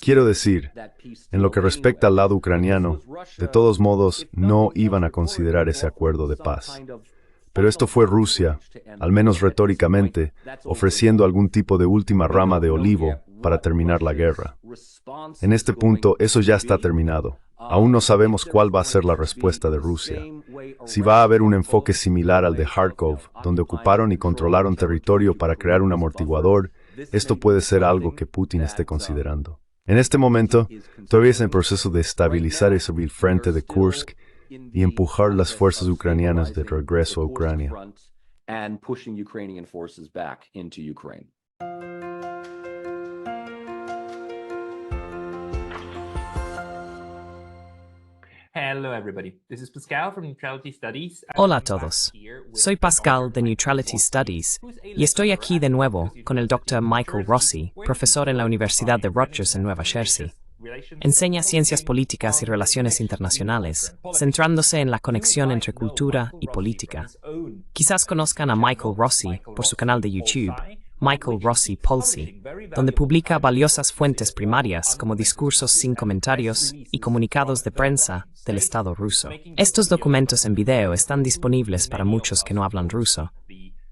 Quiero decir, en lo que respecta al lado ucraniano, de todos modos, no iban a considerar ese acuerdo de paz. Pero esto fue Rusia, al menos retóricamente, ofreciendo algún tipo de última rama de olivo para terminar la guerra. En este punto, eso ya está terminado. Aún no sabemos cuál va a ser la respuesta de Rusia. Si va a haber un enfoque similar al de Kharkov, donde ocuparon y controlaron territorio para crear un amortiguador, esto puede ser algo que Putin esté considerando. En este momento, todavía es en proceso de estabilizar y subir el frente de Kursk y empujar las fuerzas ucranianas de regreso a Ucrania. Hola a todos. Soy Pascal de Neutrality Studies y estoy aquí de nuevo con el Dr. Michael Rossi, profesor en la Universidad de Rutgers en Nueva Jersey. Enseña ciencias políticas y relaciones internacionales, centrándose en la conexión entre cultura y política. Quizás conozcan a Michael Rossi por su canal de YouTube, Michael Rossi Policy, donde publica valiosas fuentes primarias como discursos sin comentarios y comunicados de prensa del Estado ruso. Estos documentos en video están disponibles para muchos que no hablan ruso.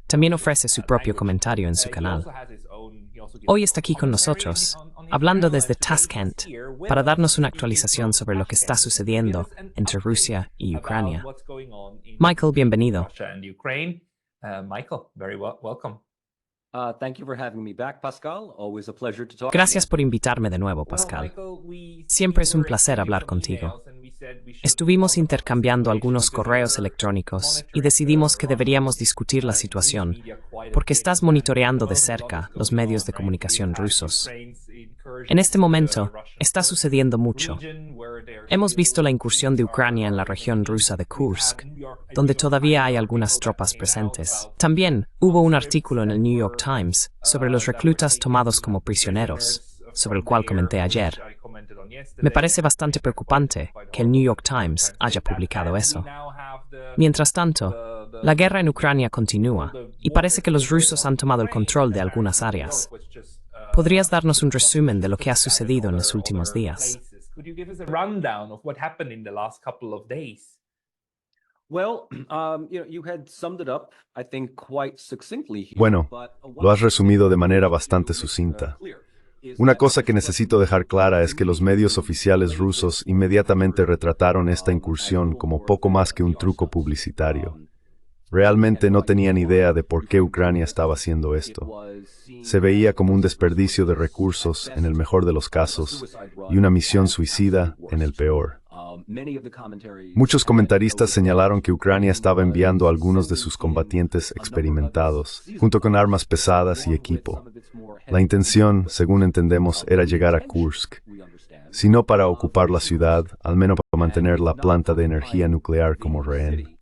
También ofrece su propio comentario en su canal. Hoy está aquí con nosotros, hablando desde Tashkent, para darnos una actualización sobre lo que está sucediendo entre Rusia y Ucrania. Michael, bienvenido. Gracias por invitarme de nuevo, Pascal. Siempre es un placer hablar contigo. Estuvimos intercambiando algunos correos electrónicos y decidimos que deberíamos discutir la situación, porque estás monitoreando de cerca los medios de comunicación rusos. En este momento, está sucediendo mucho. Hemos visto la incursión de Ucrania en la región rusa de Kursk, donde todavía hay algunas tropas presentes. También hubo un artículo en el New York Times sobre los reclutas tomados como prisioneros, sobre el cual comenté ayer. Me parece bastante preocupante que el New York Times haya publicado eso. Mientras tanto, la guerra en Ucrania continúa y parece que los rusos han tomado el control de algunas áreas. ¿Podrías darnos un resumen de lo que ha sucedido en los últimos días? Bueno, lo has resumido de manera bastante sucinta. Una cosa que necesito dejar clara es que los medios oficiales rusos inmediatamente retrataron esta incursión como poco más que un truco publicitario. Realmente no tenían idea de por qué Ucrania estaba haciendo esto. Se veía como un desperdicio de recursos en el mejor de los casos y una misión suicida en el peor. Muchos comentaristas señalaron que Ucrania estaba enviando a algunos de sus combatientes experimentados, junto con armas pesadas y equipo. La intención, según entendemos, era llegar a Kursk, si no para ocupar la ciudad, al menos para mantener la planta de energía nuclear como rehén.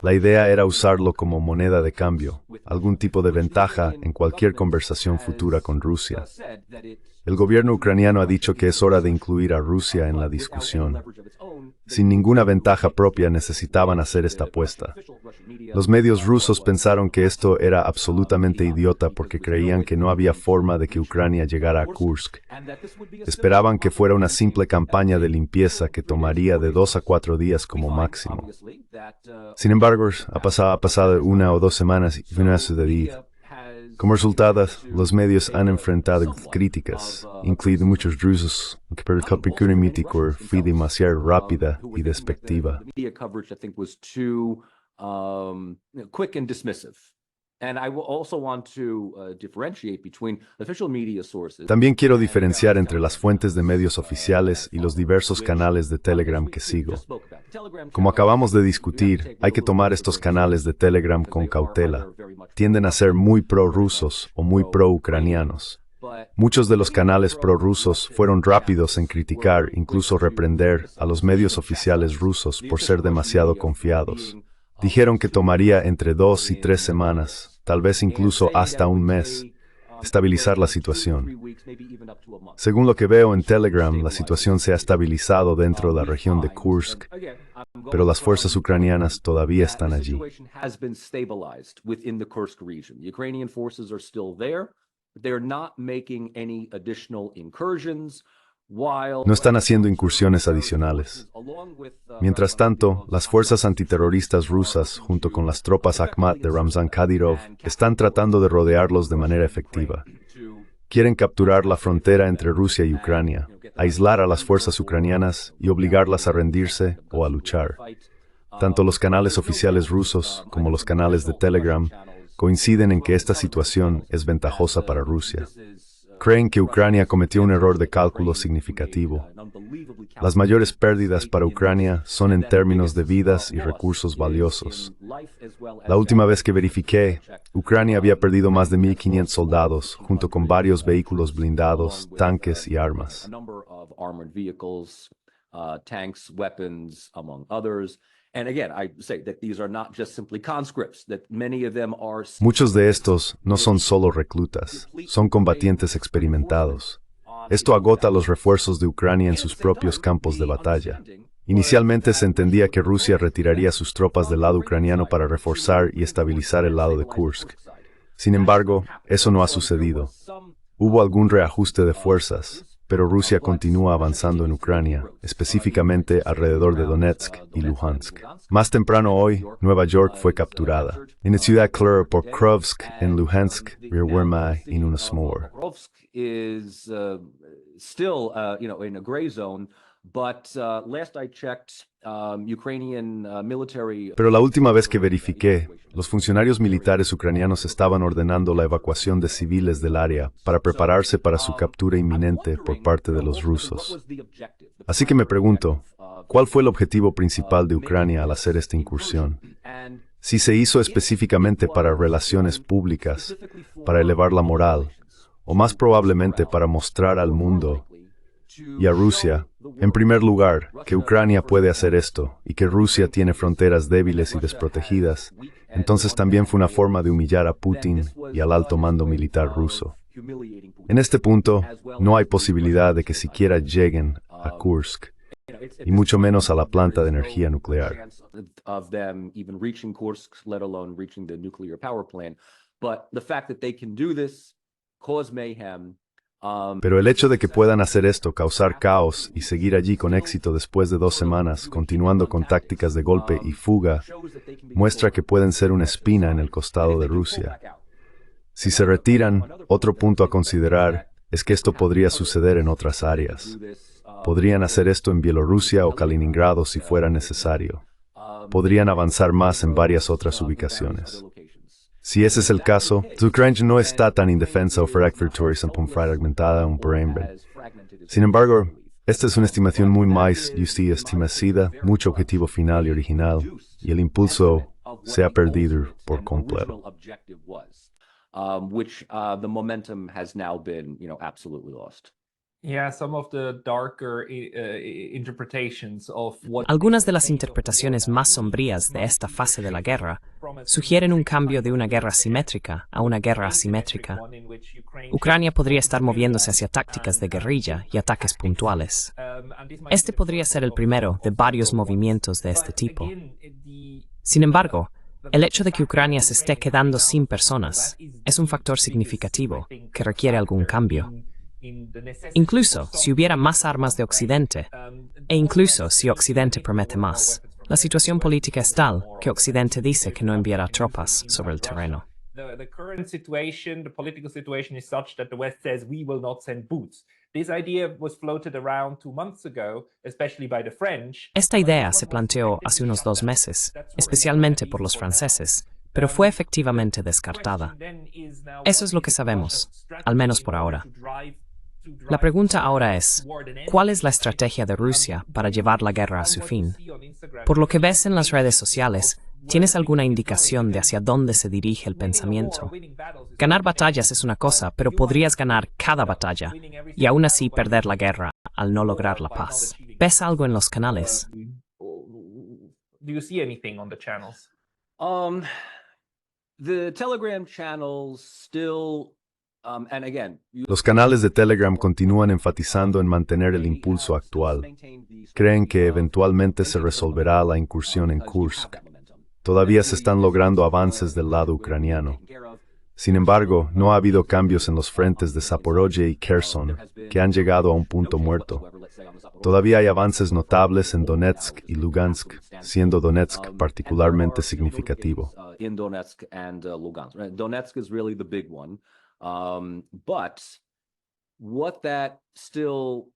La idea era usarlo como moneda de cambio, algún tipo de ventaja en cualquier conversación futura con Rusia. El gobierno ucraniano ha dicho que es hora de incluir a Rusia en la discusión. Sin ninguna ventaja propia necesitaban hacer esta apuesta. Los medios rusos pensaron que esto era absolutamente idiota porque creían que no había forma de que Ucrania llegara a Kursk. Esperaban que fuera una simple campaña de limpieza que tomaría de 2 a 4 días como máximo. Sin embargo, ha pasado 1 o 2 semanas y no ha sucedido. Como resultado, los medios han enfrentado críticas, incluidos muchos rusos, que por el cobertura mítica fue demasiado rápida y despectiva. También quiero diferenciar entre las fuentes de medios oficiales y los diversos canales de Telegram que sigo. Como acabamos de discutir, hay que tomar estos canales de Telegram con cautela. Tienden a ser muy pro-rusos o muy pro-ucranianos. Muchos de los canales prorrusos fueron rápidos en criticar, incluso reprender, a los medios oficiales rusos por ser demasiado confiados. Dijeron que tomaría entre 2 y 3 semanas, tal vez incluso hasta un mes. estabilizar la situación. Según lo que veo en Telegram, la situación se ha estabilizado dentro de la región de Kursk, pero las fuerzas ucranianas todavía están allí. No están haciendo incursiones adicionales. Mientras tanto, las fuerzas antiterroristas rusas, junto con las tropas Akhmat de Ramzan Kadyrov, están tratando de rodearlos de manera efectiva. Quieren capturar la frontera entre Rusia y Ucrania, aislar a las fuerzas ucranianas y obligarlas a rendirse o a luchar. Tanto los canales oficiales rusos como los canales de Telegram coinciden en que esta situación es ventajosa para Rusia. Creen que Ucrania cometió un error de cálculo significativo. Las mayores pérdidas para Ucrania son en términos de vidas y recursos valiosos. La última vez que verifiqué, Ucrania había perdido más de 1.500 soldados, junto con varios vehículos blindados, tanques y armas. Muchos de estos no son solo reclutas, son combatientes experimentados. Esto agota los refuerzos de Ucrania en sus propios campos de batalla. Inicialmente se entendía que Rusia retiraría sus tropas del lado ucraniano para reforzar y estabilizar el lado de Kursk. Sin embargo, eso no ha sucedido. Hubo algún reajuste de fuerzas, pero Rusia continúa avanzando en Ucrania, específicamente alrededor de Donetsk y Luhansk. Más temprano hoy, Nueva York fue capturada. En la ciudad clara Pokrovsk, en Luhansk, Rierwerma y Nunasmor. Pero la última vez que verifiqué, los funcionarios militares ucranianos estaban ordenando la evacuación de civiles del área para prepararse para su captura inminente por parte de los rusos. Así que me pregunto, ¿cuál fue el objetivo principal de Ucrania al hacer esta incursión? Si se hizo específicamente para relaciones públicas, para elevar la moral, o más probablemente para mostrar al mundo y a Rusia, en primer lugar, que Ucrania puede hacer esto y que Rusia tiene fronteras débiles y desprotegidas, entonces también fue una forma de humillar a Putin y al alto mando militar ruso. En este punto, no hay posibilidad de que siquiera lleguen a Kursk, y mucho menos a la planta de energía nuclear. Pero el hecho de que puedan hacer esto, causar caos y seguir allí con éxito después de 2 semanas, continuando con tácticas de golpe y fuga, muestra que pueden ser una espina en el costado de Rusia. Si se retiran, otro punto a considerar es que esto podría suceder en otras áreas. Podrían hacer esto en Bielorrusia o Kaliningrado si fuera necesario. Podrían avanzar más en varias otras ubicaciones. Si ese es el caso, Ucrania no está tan indefensa o fragmentada un perembre. Sin embargo, esta es una estimación muy más estimada, mucho objetivo final y original, y el impulso se ha perdido por completo. Algunas de las interpretaciones más sombrías de esta fase de la guerra sugieren un cambio de una guerra simétrica a una guerra asimétrica. Ucrania podría estar moviéndose hacia tácticas de guerrilla y ataques puntuales. Este podría ser el primero de varios movimientos de este tipo. Sin embargo, el hecho de que Ucrania se esté quedando sin personas es un factor significativo que requiere algún cambio. Incluso si hubiera más armas de Occidente, e incluso si Occidente promete más, la situación política es tal que Occidente dice que no enviará tropas sobre el terreno. Esta idea se planteó hace unos 2 meses, especialmente por los franceses, pero fue efectivamente descartada. Eso es lo que sabemos, al menos por ahora. La pregunta ahora es, ¿cuál es la estrategia de Rusia para llevar la guerra a su fin? Por lo que ves en las redes sociales, ¿tienes alguna indicación de hacia dónde se dirige el pensamiento? Ganar batallas es una cosa, pero podrías ganar cada batalla y aún así perder la guerra al no lograr la paz. ¿Ves algo en los canales? The Telegram channels still Los canales de Telegram continúan enfatizando en mantener el impulso actual. Creen que eventualmente se resolverá la incursión en Kursk. Todavía se están logrando avances del lado ucraniano. Sin embargo, no ha habido cambios en los frentes de Zaporozhye y Kherson, que han llegado a un punto muerto. Todavía hay avances notables en Donetsk y Lugansk, siendo Donetsk particularmente significativo. Donetsk is really the big one. But what that still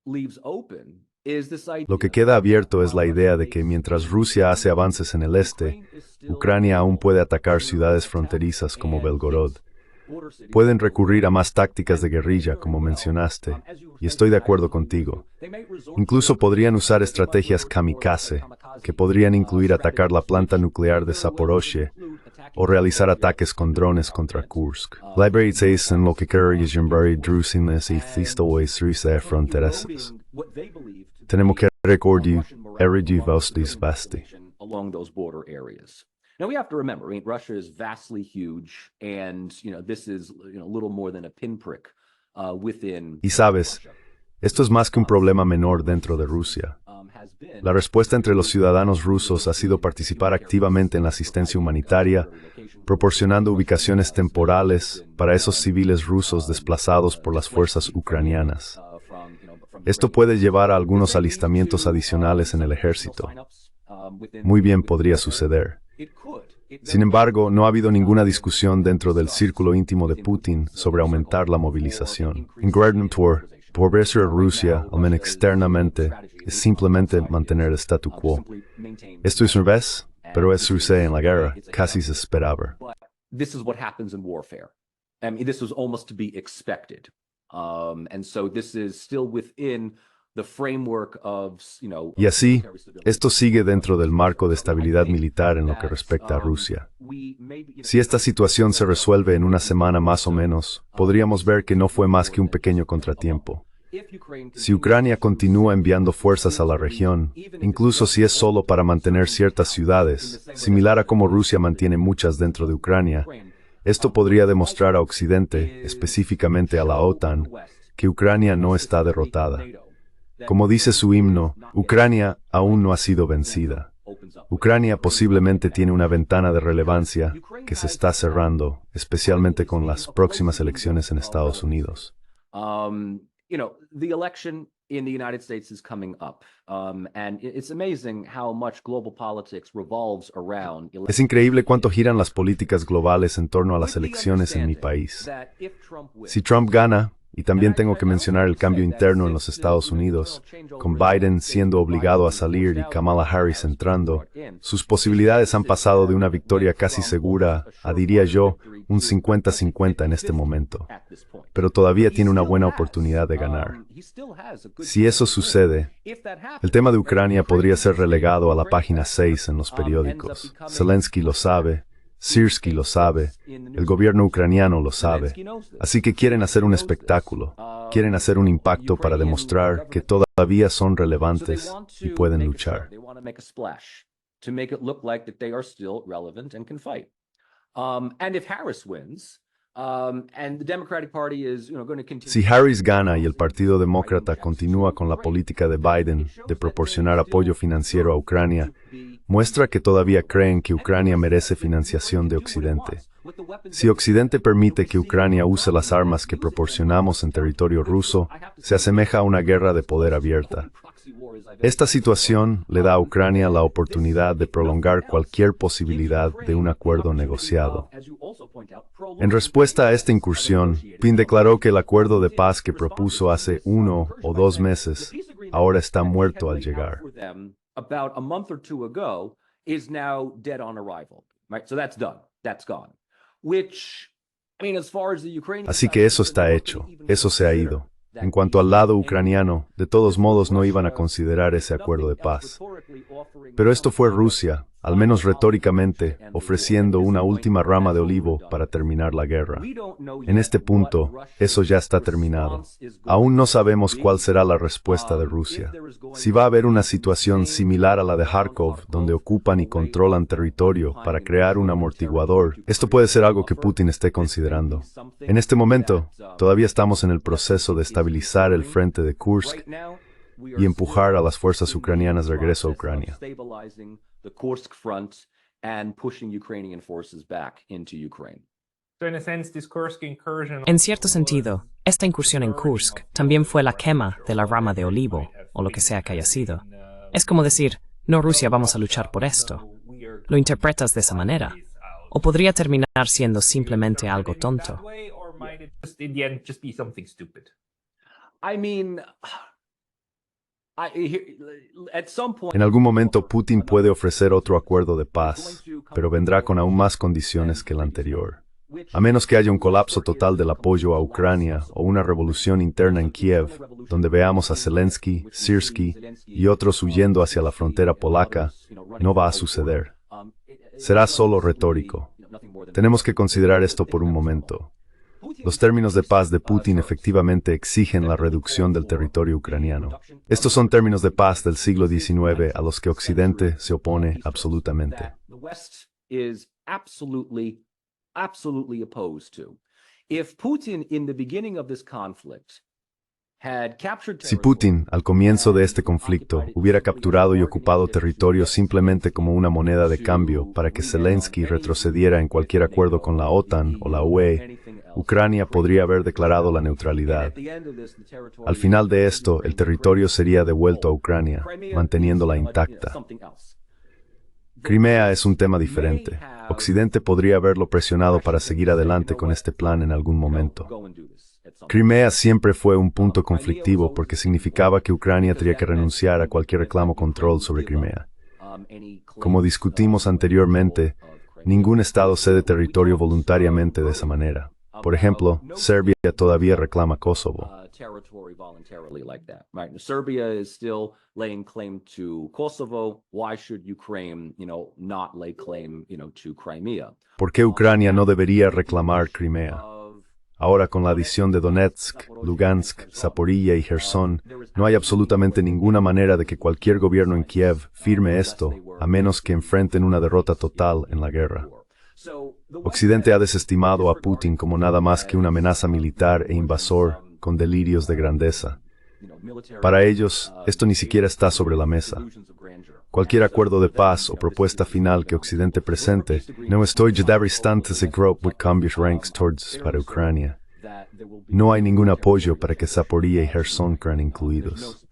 leaves open is this idea. Lo que queda abierto es la idea de que mientras Rusia hace avances en el este, Ucrania aún puede atacar ciudades fronterizas como Belgorod. Pueden recurrir a más tácticas de guerrilla, como mencionaste, y estoy de acuerdo contigo. Incluso podrían usar estrategias kamikaze, que podrían incluir atacar la planta nuclear de Zaporozhye o realizar ataques con drones contra Kursk. Library 6 en lo que queréis llamar drusinnes y fistoes fronteras. Tenemos que recordar erudivostis basti. Along those border areas. Now we have to remember, Russia is vastly huge, and this is little more than a pinprick within. Y sabes, esto es más que un problema menor dentro de Rusia. La respuesta entre los ciudadanos rusos ha sido participar activamente en la asistencia humanitaria, proporcionando ubicaciones temporales para esos civiles rusos desplazados por las fuerzas ucranianas. Esto puede llevar a algunos alistamientos adicionales en el ejército. Muy bien podría suceder. Sin embargo, no ha habido ninguna discusión dentro del círculo íntimo de Putin sobre aumentar la movilización. En Gobernador, por ver Rusia, al menos externamente, es simplemente mantener el statu quo. Esto es revés, pero es sucede en la guerra, casi se esperaba. This is what happens in warfare. I mean, this was almost to be expected. And so this is still within the framework of, Y así, esto sigue dentro del marco de estabilidad militar en lo que respecta a Rusia. Si esta situación se resuelve en una semana más o menos, podríamos ver que no fue más que un pequeño contratiempo. Si Ucrania continúa enviando fuerzas a la región, incluso si es solo para mantener ciertas ciudades, similar a como Rusia mantiene muchas dentro de Ucrania, esto podría demostrar a Occidente, específicamente a la OTAN, que Ucrania no está derrotada. Como dice su himno, Ucrania aún no ha sido vencida. Ucrania posiblemente tiene una ventana de relevancia que se está cerrando, especialmente con las próximas elecciones en Estados Unidos. The election in the United States is coming up, and it's amazing how much global politics revolves around. Es increíble cuánto giran las políticas globales en torno a las elecciones en mi país. Si Trump gana, y también tengo que mencionar el cambio interno en los Estados Unidos, con Biden siendo obligado a salir y Kamala Harris entrando, sus posibilidades han pasado de una victoria casi segura a, diría yo, un 50-50 en este momento. Pero todavía tiene una buena oportunidad de ganar. Si eso sucede, el tema de Ucrania podría ser relegado a la página 6 en los periódicos. Zelensky lo sabe. Syrskyi lo sabe, el gobierno ucraniano lo sabe, así que quieren hacer un espectáculo, quieren hacer un impacto para demostrar que todavía son relevantes y pueden luchar. Si Harris gana y el Partido Demócrata continúa con la política de Biden de proporcionar apoyo financiero a Ucrania, muestra que todavía creen que Ucrania merece financiación de Occidente. Si Occidente permite que Ucrania use las armas que proporcionamos en territorio ruso, se asemeja a una guerra de poder abierta. Esta situación le da a Ucrania la oportunidad de prolongar cualquier posibilidad de un acuerdo negociado. En respuesta a esta incursión, Putin declaró que el acuerdo de paz que propuso hace 1 o 2 meses ahora está muerto al llegar. About a month or two ago is now dead on arrival, right? So that's done. That's gone. Which, I mean, as far as the Ukrainian... Así que eso está hecho. Eso se ha ido. En cuanto al lado ucraniano, de todos modos no iban a considerar ese acuerdo de paz. Pero esto fue Rusia, al menos retóricamente, ofreciendo una última rama de olivo para terminar la guerra. En este punto, eso ya está terminado. Aún no sabemos cuál será la respuesta de Rusia. Si va a haber una situación similar a la de Kharkov, donde ocupan y controlan territorio para crear un amortiguador, esto puede ser algo que Putin esté considerando. En este momento, todavía estamos en el proceso de estabilizar el frente de Kursk y empujar a las fuerzas ucranianas de regreso a Ucrania. En cierto sentido, esta incursión en Kursk también fue la quema de la rama de olivo, o lo que sea que haya sido. Es como decir, no Rusia, vamos a luchar por esto. ¿Lo interpretas de esa manera? ¿O podría terminar siendo simplemente algo tonto? En algún momento Putin puede ofrecer otro acuerdo de paz, pero vendrá con aún más condiciones que el anterior. A menos que haya un colapso total del apoyo a Ucrania o una revolución interna en Kiev, donde veamos a Zelensky, Syrskyi y otros huyendo hacia la frontera polaca, no va a suceder. Será solo retórico. Tenemos que considerar esto por un momento. Los términos de paz de Putin efectivamente exigen la reducción del territorio ucraniano. Estos son términos de paz del siglo XIX a los que Occidente se opone absolutamente. Si Putin, al comienzo de este conflicto, hubiera capturado y ocupado territorio simplemente como una moneda de cambio para que Zelensky retrocediera en cualquier acuerdo con la OTAN o la UE, Ucrania podría haber declarado la neutralidad. Al final de esto, el territorio sería devuelto a Ucrania, manteniéndola intacta. Crimea es un tema diferente. Occidente podría haberlo presionado para seguir adelante con este plan en algún momento. Crimea siempre fue un punto conflictivo porque significaba que Ucrania tenía que renunciar a cualquier reclamo control sobre Crimea. Como discutimos anteriormente, ningún Estado cede territorio voluntariamente de esa manera. Por ejemplo, Serbia todavía reclama Kosovo. Serbia is still laying claim to Kosovo. Why should Ukraine, not lay claim, to Crimea? ¿Por qué Ucrania no debería reclamar Crimea? Ahora, con la adición de Donetsk, Lugansk, Zaporilla y Gerson, no hay absolutamente ninguna manera de que cualquier gobierno en Kiev firme esto, a menos que enfrenten una derrota total en la guerra. Occidente ha desestimado a Putin como nada más que una amenaza militar e invasor con delirios de grandeza. Para ellos, esto ni siquiera está sobre la mesa. Cualquier acuerdo de paz o propuesta final que Occidente presente no estoy distante de with cambios ranks towards para Ucrania. No hay ningún apoyo para que Zaporilla y Gerson sean incluidos.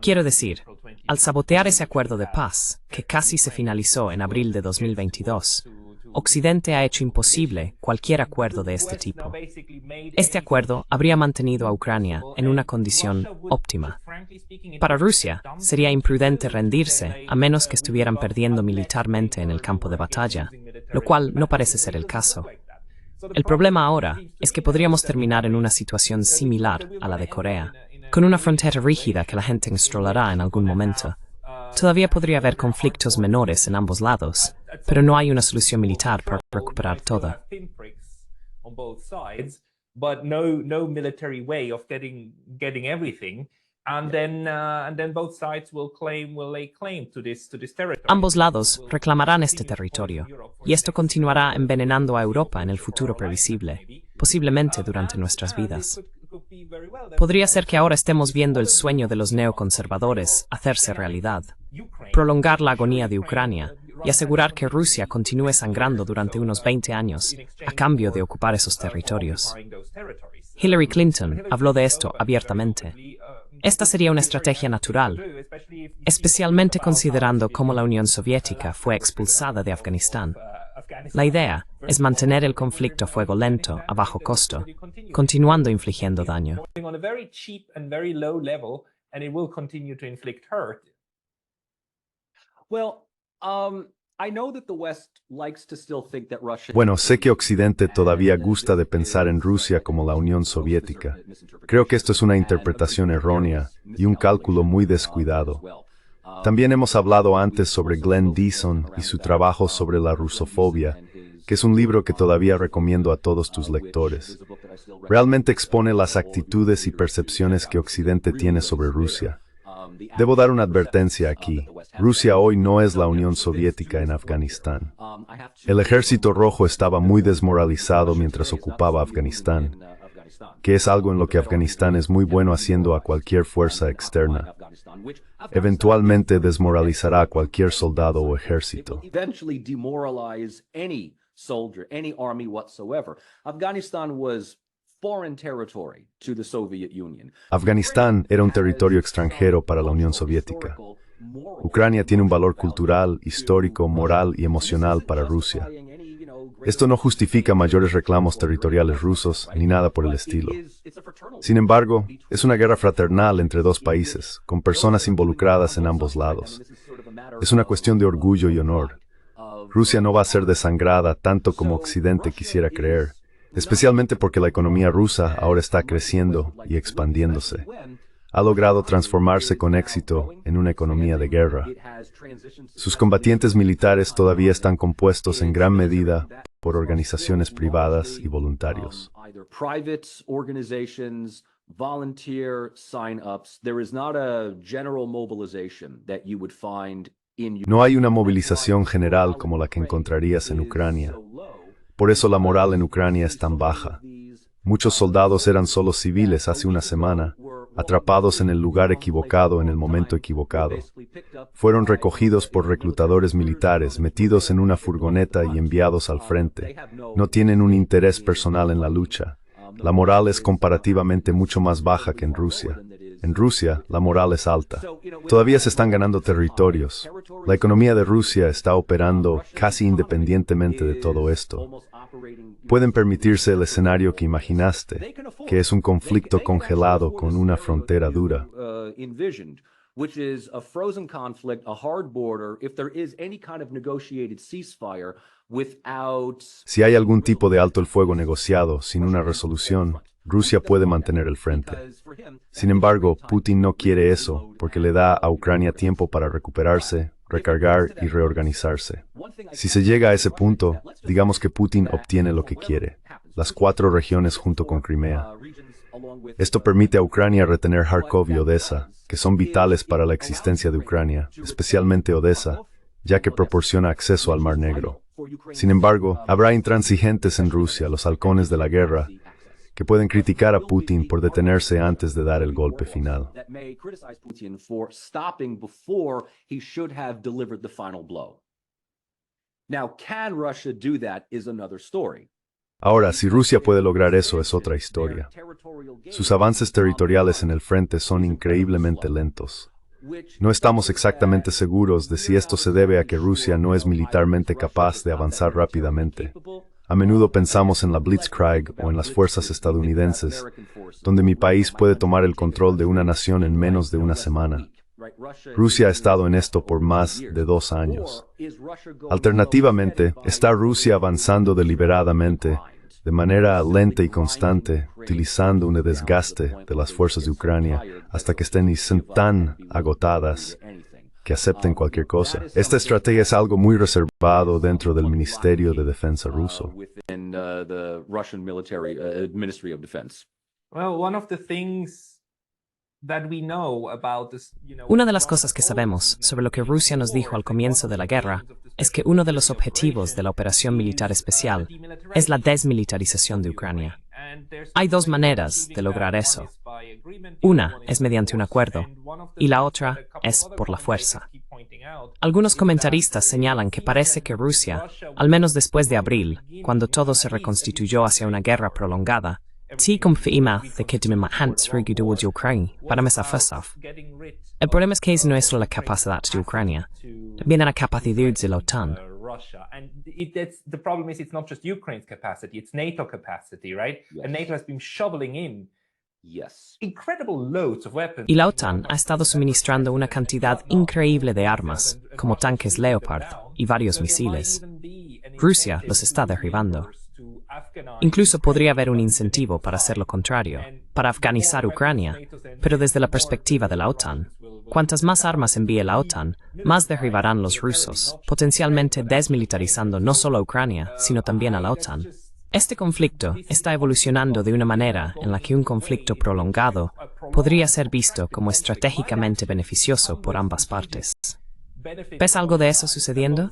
Quiero decir, al sabotear ese acuerdo de paz, que casi se finalizó en abril de 2022, Occidente ha hecho imposible cualquier acuerdo de este tipo. Este acuerdo habría mantenido a Ucrania en una condición óptima. Para Rusia, sería imprudente rendirse a menos que estuvieran perdiendo militarmente en el campo de batalla, lo cual no parece ser el caso. El problema ahora es que podríamos terminar en una situación similar a la de Corea, con una frontera rígida que la gente instalará en algún momento. Todavía podría haber conflictos menores en ambos lados, pero no hay una solución militar para recuperar todo. Ambos lados reclamarán este territorio, y esto continuará envenenando a Europa en el futuro previsible, posiblemente durante nuestras vidas. Podría ser que ahora estemos viendo el sueño de los neoconservadores hacerse realidad, prolongar la agonía de Ucrania y asegurar que Rusia continúe sangrando durante unos 20 años a cambio de ocupar esos territorios. Hillary Clinton habló de esto abiertamente. Esta sería una estrategia natural, especialmente considerando cómo la Unión Soviética fue expulsada de Afganistán. La idea es mantener el conflicto a fuego lento, a bajo costo, continuando infligiendo daño. Bueno, sé que Occidente todavía gusta de pensar en Rusia como la Unión Soviética. Creo que esto es una interpretación errónea y un cálculo muy descuidado. También hemos hablado antes sobre Glenn Deason y su trabajo sobre la rusofobia, que es un libro que todavía recomiendo a todos tus lectores. Realmente expone las actitudes y percepciones que Occidente tiene sobre Rusia. Debo dar una advertencia aquí. Rusia hoy no es la Unión Soviética en Afganistán. El Ejército Rojo estaba muy desmoralizado mientras ocupaba Afganistán, que es algo en lo que Afganistán es muy bueno haciendo a cualquier fuerza externa. Eventualmente desmoralizará a cualquier soldado o ejército. Afganistán era un territorio extranjero para la Unión Soviética. Ucrania tiene un valor cultural, histórico, moral y emocional para Rusia. Esto no justifica mayores reclamos territoriales rusos ni nada por el estilo. Sin embargo, es una guerra fraternal entre dos países, con personas involucradas en ambos lados. Es una cuestión de orgullo y honor. Rusia no va a ser desangrada tanto como Occidente quisiera creer, especialmente porque la economía rusa ahora está creciendo y expandiéndose. Ha logrado transformarse con éxito en una economía de guerra. Sus combatientes militares todavía están compuestos en gran medida por organizaciones privadas y voluntarios. No hay una movilización general como la que encontrarías en Ucrania. Por eso la moral en Ucrania es tan baja. Muchos soldados eran solo civiles hace una semana, atrapados en el lugar equivocado en el momento equivocado. Fueron recogidos por reclutadores militares, metidos en una furgoneta y enviados al frente. No tienen un interés personal en la lucha. La moral es comparativamente mucho más baja que en Rusia. En Rusia, la moral es alta. Todavía se están ganando territorios. La economía de Rusia está operando casi independientemente de todo esto. Pueden permitirse el escenario que imaginaste, que es un conflicto congelado con una frontera dura. Si hay algún tipo de alto el fuego negociado sin una resolución, Rusia puede mantener el frente. Sin embargo, Putin no quiere eso porque le da a Ucrania tiempo para recuperarse, recargar y reorganizarse. Si se llega a ese punto, digamos que Putin obtiene lo que quiere, las 4 regiones junto con Crimea. Esto permite a Ucrania retener Kharkov y Odessa, que son vitales para la existencia de Ucrania, especialmente Odessa, ya que proporciona acceso al Mar Negro. Sin embargo, habrá intransigentes en Rusia, los halcones de la guerra, que pueden criticar a Putin por detenerse antes de dar el golpe final. Ahora, si Rusia puede lograr eso, es otra historia. Sus avances territoriales en el frente son increíblemente lentos. No estamos exactamente seguros de si esto se debe a que Rusia no es militarmente capaz de avanzar rápidamente. A menudo pensamos en la Blitzkrieg o en las fuerzas estadounidenses, donde mi país puede tomar el control de una nación en menos de una semana. Rusia ha estado en esto por más de 2 años. Alternativamente, está Rusia avanzando deliberadamente, de manera lenta y constante, utilizando un desgaste de las fuerzas de Ucrania hasta que estén tan agotadas que acepten cualquier cosa. Esta estrategia es algo muy reservado dentro del Ministerio de Defensa ruso. Una de las cosas que sabemos sobre lo que Rusia nos dijo al comienzo de la guerra es que uno de los objetivos de la operación militar especial es la desmilitarización de Ucrania. Hay 2 maneras de lograr eso. Una es mediante un acuerdo y la otra es por la fuerza. Algunos comentaristas señalan que parece que Rusia, al menos después de abril, cuando todo se reconstituyó hacia una guerra prolongada, sí confirma que tiene hands de Ucrania para mesa FSAF. El problema es que no es solo la capacidad de Ucrania, también la capacidad de la OTAN. The problem is it's not just Ukraine's capacity, it's NATO capacity, right? And NATO has been shoveling in Yes. incredible loads of weapons. Y la OTAN ha estado suministrando una cantidad increíble de armas, como tanques Leopard y varios misiles. Rusia los está derribando. Incluso podría haber un incentivo para hacer lo contrario, para afganizar Ucrania, pero desde la perspectiva de la OTAN. Cuantas más armas envíe la OTAN, más derribarán los rusos, potencialmente desmilitarizando no solo a Ucrania, sino también a la OTAN. Este conflicto está evolucionando de una manera en la que un conflicto prolongado podría ser visto como estratégicamente beneficioso por ambas partes. ¿Ves algo de eso sucediendo?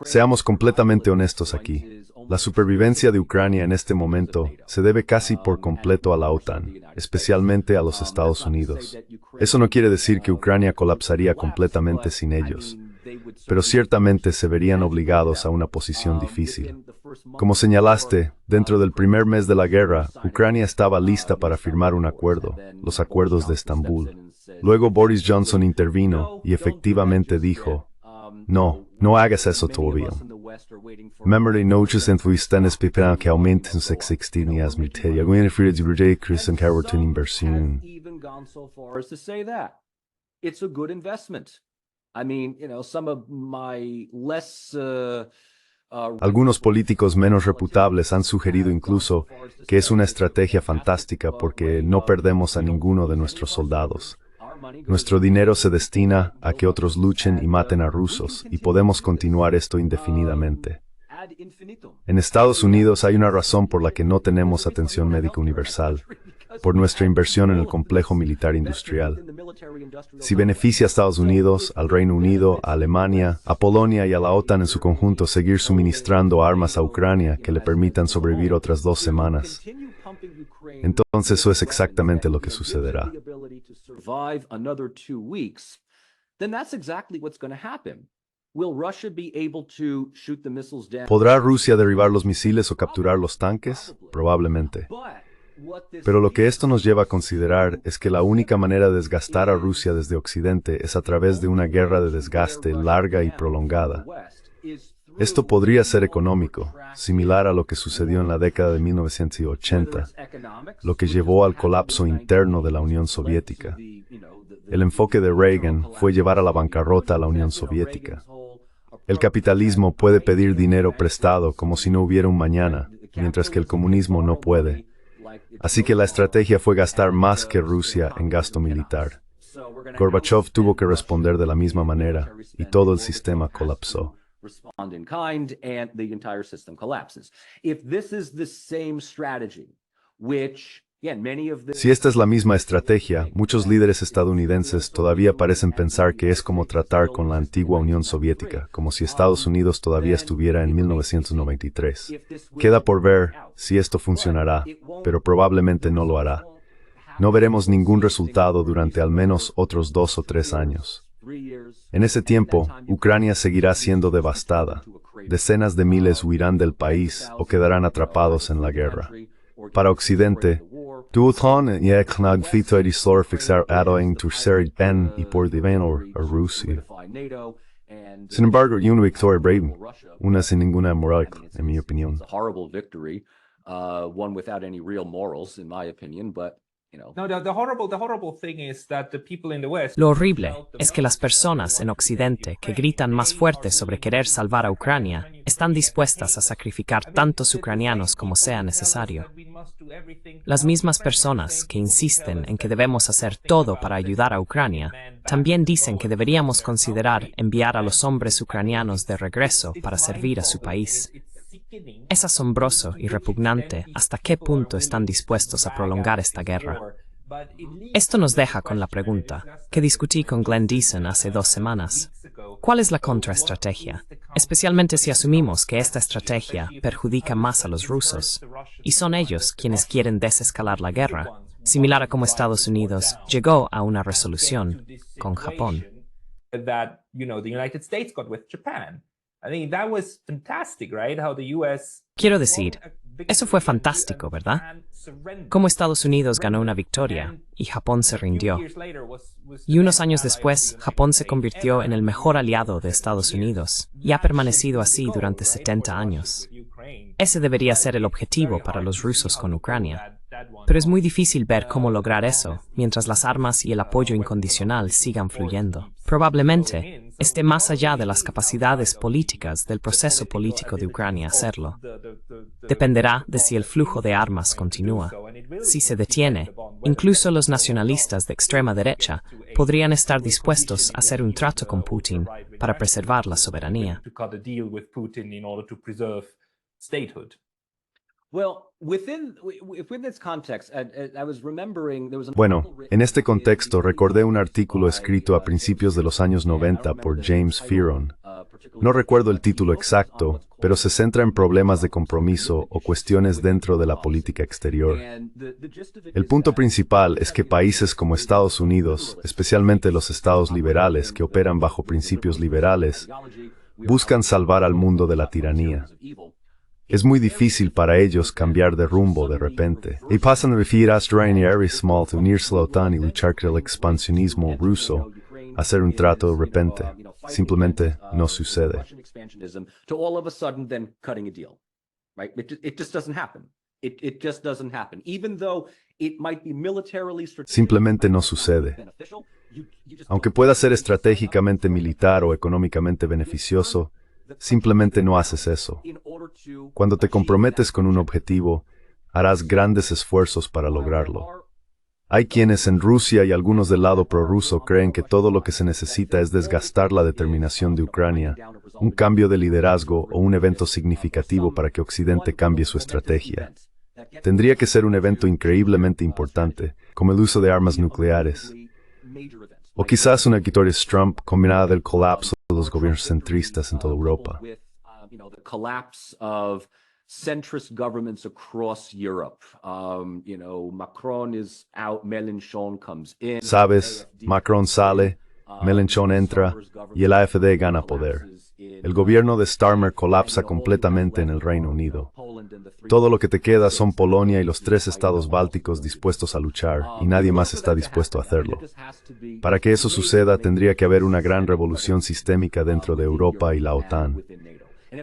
Seamos completamente honestos aquí. La supervivencia de Ucrania en este momento se debe casi por completo a la OTAN, especialmente a los Estados Unidos. Eso no quiere decir que Ucrania colapsaría completamente sin ellos, pero ciertamente se verían obligados a una posición difícil. Como señalaste, dentro del primer mes de la guerra, Ucrania estaba lista para firmar un acuerdo, los acuerdos de Estambul. Luego Boris Johnson intervino y efectivamente dijo, no hagas eso todavía. Memory noches en están esperando que aumenten sus existencias militares. Inversión. It's a good investment. I mean, some of my less Algunos políticos menos reputables han sugerido incluso que es una estrategia fantástica porque no perdemos a ninguno de nuestros soldados. Nuestro dinero se destina a que otros luchen y maten a rusos, y podemos continuar esto indefinidamente. En Estados Unidos hay una razón por la que no tenemos atención médica universal, por nuestra inversión en el complejo militar industrial. Si beneficia a Estados Unidos, al Reino Unido, a Alemania, a Polonia y a la OTAN en su conjunto seguir suministrando armas a Ucrania que le permitan sobrevivir otras 2 semanas, entonces eso es exactamente lo que sucederá. ¿Podrá Rusia derribar los misiles o capturar los tanques? Probablemente. Pero lo que esto nos lleva a considerar es que la única manera de desgastar a Rusia desde Occidente es a través de una guerra de desgaste larga y prolongada. Esto podría ser económico, similar a lo que sucedió en la década de 1980, lo que llevó al colapso interno de la Unión Soviética. El enfoque de Reagan fue llevar a la bancarrota a la Unión Soviética. El capitalismo puede pedir dinero prestado como si no hubiera un mañana, mientras que el comunismo no puede. Así que la estrategia fue gastar más que Rusia en gasto militar. Gorbachev tuvo que responder de la misma manera, y todo el sistema colapsó. Si esta es la misma estrategia, muchos líderes estadounidenses todavía parecen pensar que es como tratar con la antigua Unión Soviética, como si Estados Unidos todavía estuviera en 1993. Queda por ver si esto funcionará, pero probablemente no lo hará. No veremos ningún resultado durante al menos otros 2 o 3 años. En ese tiempo, Ucrania seguirá siendo devastada. Decenas de miles huirán del país o quedarán atrapados en la guerra. Para Occidente, y por divenor a Rusia. Sin embargo, una victoria breve, una sin ninguna moral, en mi opinión. Lo horrible es que las personas en Occidente que gritan más fuerte sobre querer salvar a Ucrania están dispuestas a sacrificar tantos ucranianos como sea necesario. Las mismas personas que insisten en que debemos hacer todo para ayudar a Ucrania también dicen que deberíamos considerar enviar a los hombres ucranianos de regreso para servir a su país. Es asombroso y repugnante hasta qué punto están dispuestos a prolongar esta guerra. Esto nos deja con la pregunta que discutí con Glenn Deason hace 2 semanas. ¿Cuál es la contraestrategia? Especialmente si asumimos que esta estrategia perjudica más a los rusos, y son ellos quienes quieren desescalar la guerra, similar a como Estados Unidos llegó a una resolución con Japón. Quiero decir, eso fue fantástico, ¿verdad? Cómo Estados Unidos ganó una victoria y Japón se rindió. Y unos años después, Japón se convirtió en el mejor aliado de Estados Unidos y ha permanecido así durante 70 años. Ese debería ser el objetivo para los rusos con Ucrania. Pero es muy difícil ver cómo lograr eso mientras las armas y el apoyo incondicional sigan fluyendo. Probablemente esté más allá de las capacidades políticas del proceso político de Ucrania hacerlo. Dependerá de si el flujo de armas continúa. Si se detiene, incluso los nacionalistas de extrema derecha podrían estar dispuestos a hacer un trato con Putin para preservar la soberanía. Bueno, en este contexto recordé un artículo escrito a principios de los años 90 por James Fearon. No recuerdo el título exacto, pero se centra en problemas de compromiso o cuestiones dentro de la política exterior. El punto principal es que países como Estados Unidos, especialmente los estados liberales que operan bajo principios liberales, buscan salvar al mundo de la tiranía. Es muy difícil para ellos cambiar de rumbo de repente. Y pasan a referir a small to unirse a la OTAN y luchar contra el expansionismo ruso, hacer un trato de repente. Simplemente no sucede. Simplemente no sucede. Aunque pueda ser estratégicamente militar o económicamente beneficioso, simplemente no haces eso. Cuando te comprometes con un objetivo, harás grandes esfuerzos para lograrlo. Hay quienes en Rusia y algunos del lado prorruso creen que todo lo que se necesita es desgastar la determinación de Ucrania, un cambio de liderazgo o un evento significativo para que Occidente cambie su estrategia. Tendría que ser un evento increíblemente importante, como el uso de armas nucleares. O quizás una victoria Trump combinada del colapso de los gobiernos centristas en toda Europa. Centrist governments across Europe. Macron is out, Mélenchon comes in. Sabes, Macron sale, Mélenchon entra y el AfD gana poder. El gobierno de Starmer colapsa completamente en el Reino Unido. Todo lo que te queda son Polonia y los 3 estados bálticos dispuestos a luchar, y nadie más está dispuesto a hacerlo. Para que eso suceda, tendría que haber una gran revolución sistémica dentro de Europa y la OTAN.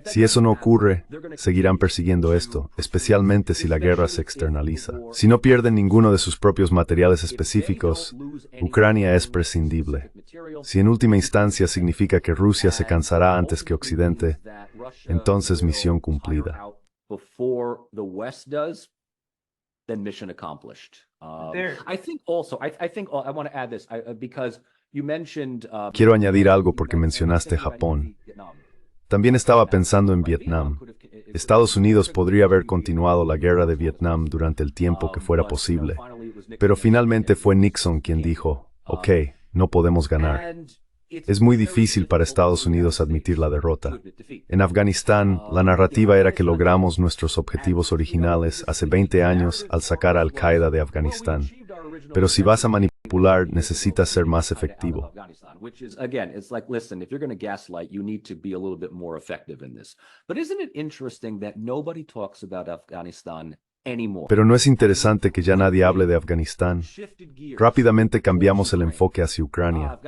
Si eso no ocurre, seguirán persiguiendo esto, especialmente si la guerra se externaliza. Si no pierden ninguno de sus propios materiales específicos, Ucrania es prescindible. Si en última instancia significa que Rusia se cansará antes que Occidente, entonces misión cumplida. Quiero añadir algo porque mencionaste Japón. También estaba pensando en Vietnam. Estados Unidos podría haber continuado la guerra de Vietnam durante el tiempo que fuera posible, pero finalmente fue Nixon quien dijo, ok, no podemos ganar. Es muy difícil para Estados Unidos admitir la derrota. En Afganistán, la narrativa era que logramos nuestros objetivos originales hace 20 años al sacar a Al-Qaeda de Afganistán. Pero si vas a manipular, necesitas ser más efectivo. Pero no es interesante que ya nadie hable de Afganistán. Rápidamente cambiamos el enfoque hacia Ucrania.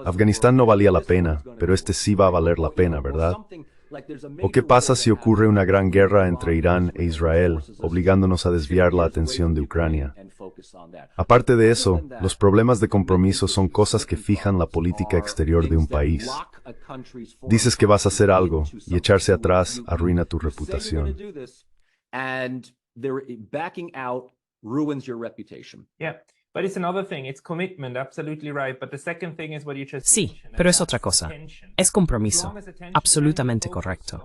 Afganistán no valía la pena, pero este sí va a valer la pena, ¿verdad? ¿O qué pasa si ocurre una gran guerra entre Irán e Israel, obligándonos a desviar la atención de Ucrania? Aparte de eso, los problemas de compromiso son cosas que fijan la política exterior de un país. Dices que vas a hacer algo, y echarse atrás arruina tu reputación. Sí, pero es otra cosa. Es compromiso. Absolutamente correcto.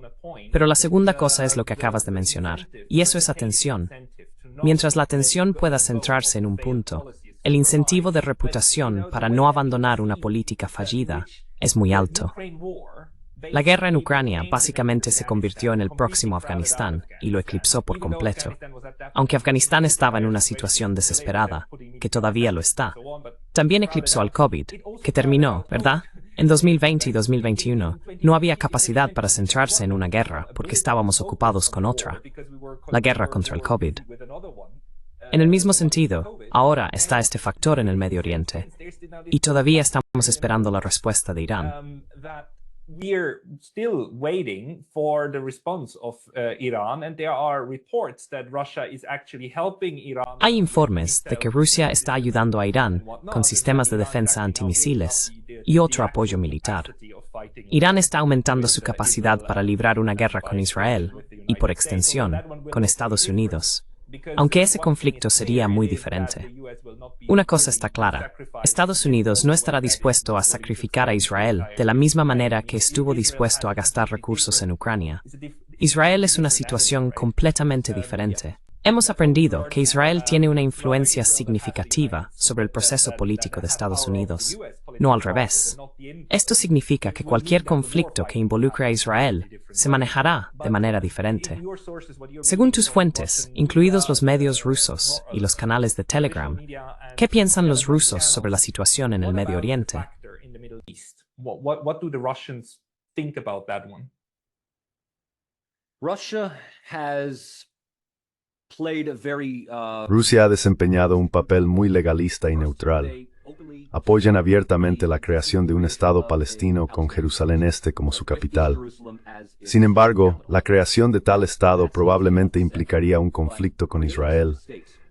Pero la segunda cosa es lo que acabas de mencionar, y eso es atención. Mientras la atención pueda centrarse en un punto, el incentivo de reputación para no abandonar una política fallida es muy alto. La guerra en Ucrania básicamente se convirtió en el próximo Afganistán y lo eclipsó por completo. Aunque Afganistán estaba en una situación desesperada, que todavía lo está, también eclipsó al COVID, que terminó, ¿verdad?, En 2020 y 2021 no había capacidad para centrarse en una guerra porque estábamos ocupados con otra, la guerra contra el COVID. En el mismo sentido, ahora está este factor en el Medio Oriente y todavía estamos esperando la respuesta de Irán. We're still waiting for the response of Iran, and there are reports that Russia is actually helping Iran. Hay informes de que Rusia está ayudando a Irán con sistemas de defensa antimisiles y otro apoyo militar. Irán está aumentando su capacidad para librar una guerra con Israel y, por extensión, con Estados Unidos, aunque ese conflicto sería muy diferente. Una cosa está clara, Estados Unidos no estará dispuesto a sacrificar a Israel de la misma manera que estuvo dispuesto a gastar recursos en Ucrania. Israel es una situación completamente diferente. Hemos aprendido que Israel tiene una influencia significativa sobre el proceso político de Estados Unidos, no al revés. Esto significa que cualquier conflicto que involucre a Israel se manejará de manera diferente. Según tus fuentes, incluidos los medios rusos y los canales de Telegram, ¿qué piensan los rusos sobre la situación en el Medio Oriente? What do the Russians think about that one? Russia has played a very, Rusia ha desempeñado un papel muy legalista y neutral. Apoyan abiertamente la creación de un Estado palestino con Jerusalén Este como su capital. Sin embargo, la creación de tal Estado probablemente implicaría un conflicto con Israel,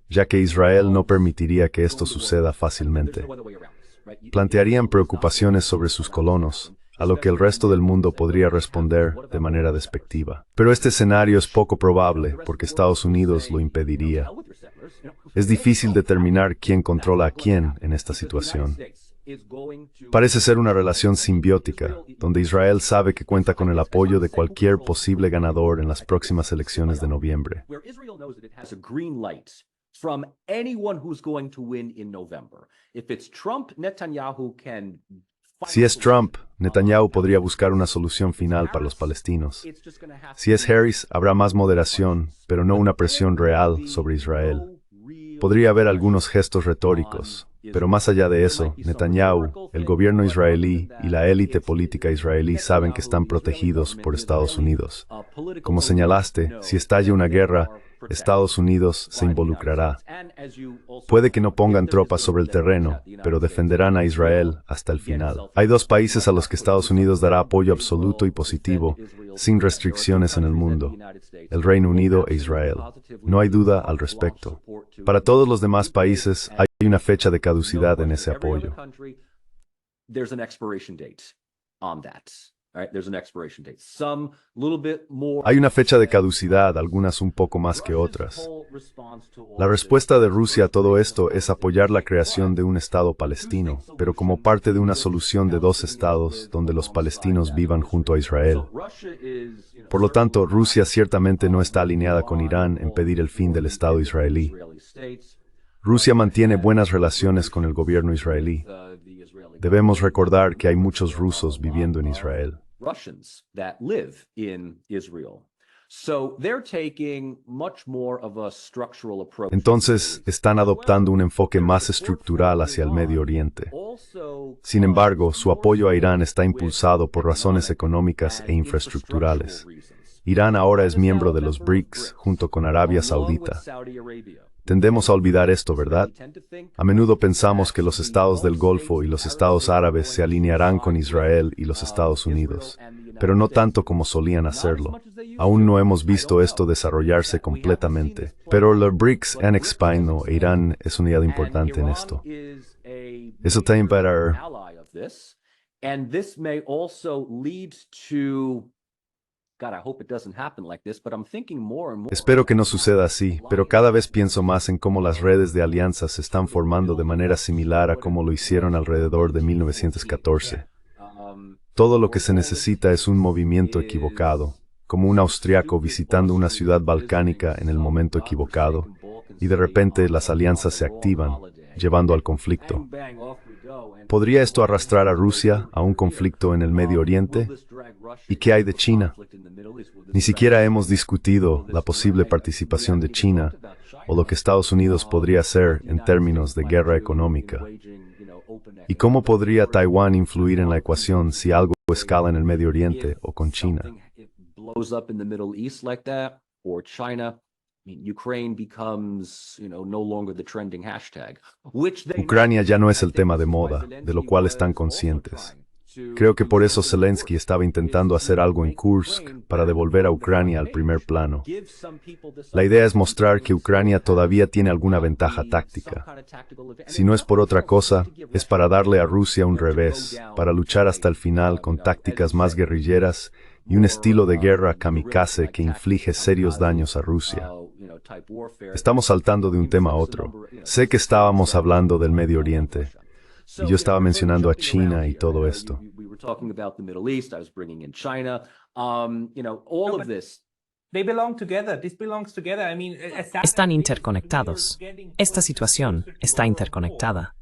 ya que Israel no permitiría que esto suceda fácilmente. Plantearían preocupaciones sobre sus colonos, a lo que el resto del mundo podría responder de manera despectiva. Pero este escenario es poco probable porque Estados Unidos lo impediría. Es difícil determinar quién controla a quién en esta situación. Parece ser una relación simbiótica, donde Israel sabe que cuenta con el apoyo de cualquier posible ganador en las próximas elecciones de noviembre. From anyone who's going to win in November. If it's Trump, Netanyahu can. Si es Trump, Netanyahu podría buscar una solución final para los palestinos. Si es Harris, habrá más moderación, pero no una presión real sobre Israel. Podría haber algunos gestos retóricos, pero más allá de eso, Netanyahu, el gobierno israelí y la élite política israelí saben que están protegidos por Estados Unidos. Como señalaste, si estalla una guerra, Estados Unidos se involucrará. Puede que no pongan tropas sobre el terreno, pero defenderán a Israel hasta el final. Hay dos países a los que Estados Unidos dará apoyo absoluto y positivo, sin restricciones en el mundo: el Reino Unido e Israel. No hay duda al respecto. Para todos los demás países, hay una fecha de caducidad en ese apoyo. Hay una fecha de caducidad, algunas un poco más que otras. La respuesta de Rusia a todo esto es apoyar la creación de un Estado palestino, pero como parte de una solución de dos estados donde los palestinos vivan junto a Israel. Por lo tanto, Rusia ciertamente no está alineada con Irán en pedir el fin del Estado israelí. Rusia mantiene buenas relaciones con el gobierno israelí. Debemos recordar que hay muchos rusos viviendo en Israel. Entonces, están adoptando un enfoque más estructural hacia el Medio Oriente. Sin embargo, su apoyo a Irán está impulsado por razones económicas e infraestructurales. Irán ahora es miembro de los BRICS junto con Arabia Saudita. Tendemos a olvidar esto, ¿verdad? A menudo pensamos que los estados del Golfo y los estados árabes se alinearán con Israel y los Estados Unidos, pero no tanto como solían hacerlo. Aún no hemos visto esto desarrollarse completamente, pero los BRICS han expandido e Irán es un aliado importante en esto. Eso también para... Espero que no suceda así, pero cada vez pienso más en cómo las redes de alianzas se están formando de manera similar a cómo lo hicieron alrededor de 1914. Todo lo que se necesita es un movimiento equivocado, como un austriaco visitando una ciudad balcánica en el momento equivocado, y de repente las alianzas se activan, llevando al conflicto. ¿Podría esto arrastrar a Rusia a un conflicto en el Medio Oriente? ¿Y qué hay de China? Ni siquiera hemos discutido la posible participación de China, o lo que Estados Unidos podría hacer en términos de guerra económica. ¿Y cómo podría Taiwán influir en la ecuación si algo escala en el Medio Oriente o con China? Ucrania ya no es el tema de moda, de lo cual están conscientes. Creo que por eso Zelensky estaba intentando hacer algo en Kursk para devolver a Ucrania al primer plano. La idea es mostrar que Ucrania todavía tiene alguna ventaja táctica. Si no es por otra cosa, es para darle a Rusia un revés, para luchar hasta el final con tácticas más guerrilleras y un estilo de guerra kamikaze que inflige serios daños a Rusia. Estamos saltando de un tema a otro. Sé que estábamos hablando del Medio Oriente. Y yo estaba mencionando a China y todo esto. Están interconectados. Esta situación está interconectada.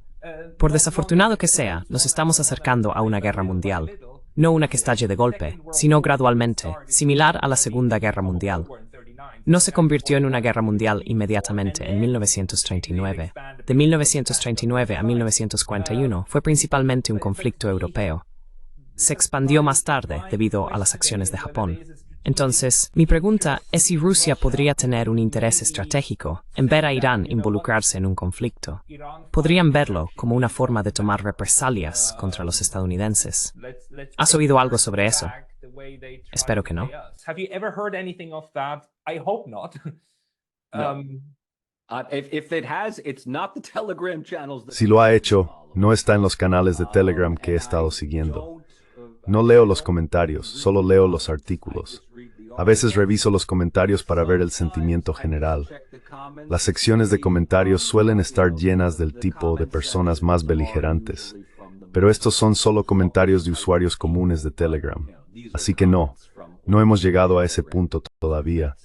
Por desafortunado que sea, nos estamos acercando a una guerra mundial. No una que estalle de golpe, sino gradualmente, similar a la Segunda Guerra Mundial. No se convirtió en una guerra mundial inmediatamente en 1939. De 1939 a 1941 fue principalmente un conflicto europeo. Se expandió más tarde debido a las acciones de Japón. Entonces, mi pregunta es si Rusia podría tener un interés estratégico en ver a Irán involucrarse en un conflicto. Podrían verlo como una forma de tomar represalias contra los estadounidenses. ¿Has oído algo sobre eso? Espero que no. Si lo ha hecho, no está en los canales de Telegram que he estado siguiendo. No leo los comentarios, solo leo los artículos. A veces reviso los comentarios para ver el sentimiento general. Las secciones de comentarios suelen estar llenas del tipo de personas más beligerantes, pero estos son solo comentarios de usuarios comunes de Telegram. Así que no hemos llegado a ese punto todavía,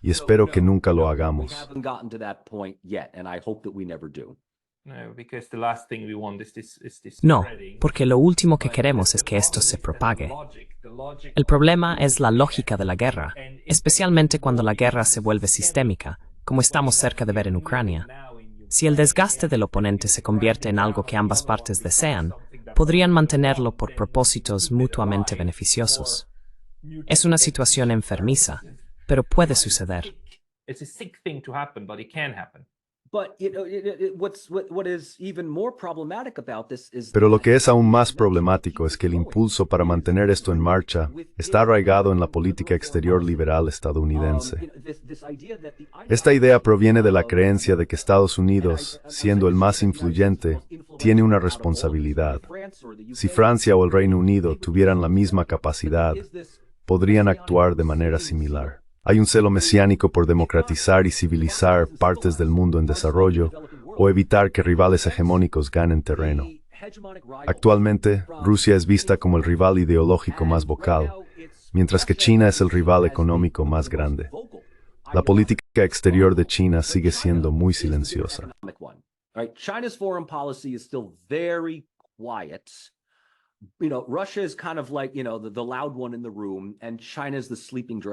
y espero que nunca lo hagamos. No, porque lo último que queremos es que esto se propague. El problema es la lógica de la guerra, especialmente cuando la guerra se vuelve sistémica, como estamos cerca de ver en Ucrania. Si el desgaste del oponente se convierte en algo que ambas partes desean, podrían mantenerlo por propósitos mutuamente beneficiosos. Es una situación enfermiza, pero puede suceder. Pero lo que es aún más problemático es que el impulso para mantener esto en marcha está arraigado en la política exterior liberal estadounidense. Esta idea proviene de la creencia de que Estados Unidos, siendo el más influyente, tiene una responsabilidad. Si Francia o el Reino Unido tuvieran la misma capacidad, podrían actuar de manera similar. Hay un celo mesiánico por democratizar y civilizar partes del mundo en desarrollo o evitar que rivales hegemónicos ganen terreno. Actualmente, Rusia es vista como el rival ideológico más vocal, mientras que China es el rival económico más grande. La política exterior de China sigue siendo muy silenciosa.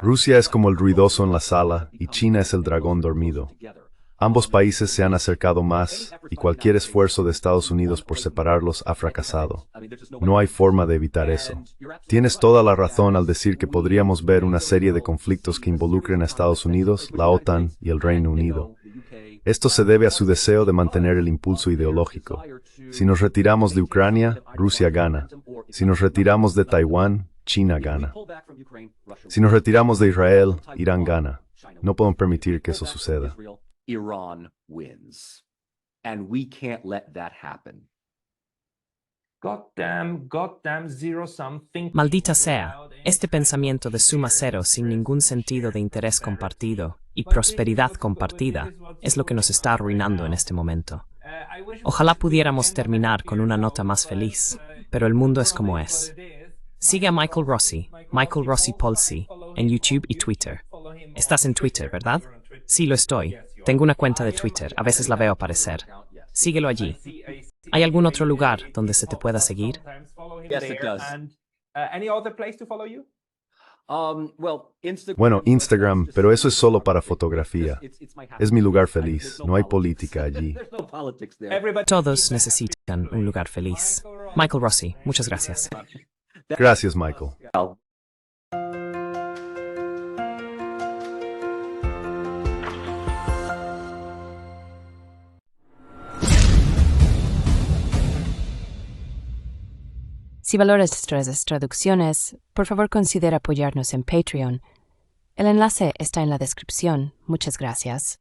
Rusia es como el ruidoso en la sala y China es el dragón dormido. Ambos países se han acercado más y cualquier esfuerzo de Estados Unidos por separarlos ha fracasado. No hay forma de evitar eso. Tienes toda la razón al decir que podríamos ver una serie de conflictos que involucren a Estados Unidos, la OTAN y el Reino Unido. Esto se debe a su deseo de mantener el impulso ideológico. Si nos retiramos de Ucrania, Rusia gana. Si nos retiramos de Taiwán, China gana. Si nos retiramos de Israel, Irán gana. No podemos permitir que eso suceda. Maldita sea, este pensamiento de suma cero sin ningún sentido de interés compartido y prosperidad compartida es lo que nos está arruinando en este momento. Ojalá pudiéramos terminar con una nota más feliz, pero el mundo es como es. Sigue a Michael Rossi Polsi, en YouTube y Twitter. Estás en Twitter, ¿verdad? Sí, lo estoy. Tengo una cuenta de Twitter, a veces la veo aparecer. Síguelo allí. ¿Hay algún otro lugar donde se te pueda seguir? Bueno, Instagram, pero eso es solo para fotografía. Es mi lugar feliz, no hay política allí. Todos necesitan un lugar feliz. Michael Rossi, muchas gracias. Gracias, Michael. Si valoras nuestras traducciones, por favor considera apoyarnos en Patreon. El enlace está en la descripción. Muchas gracias.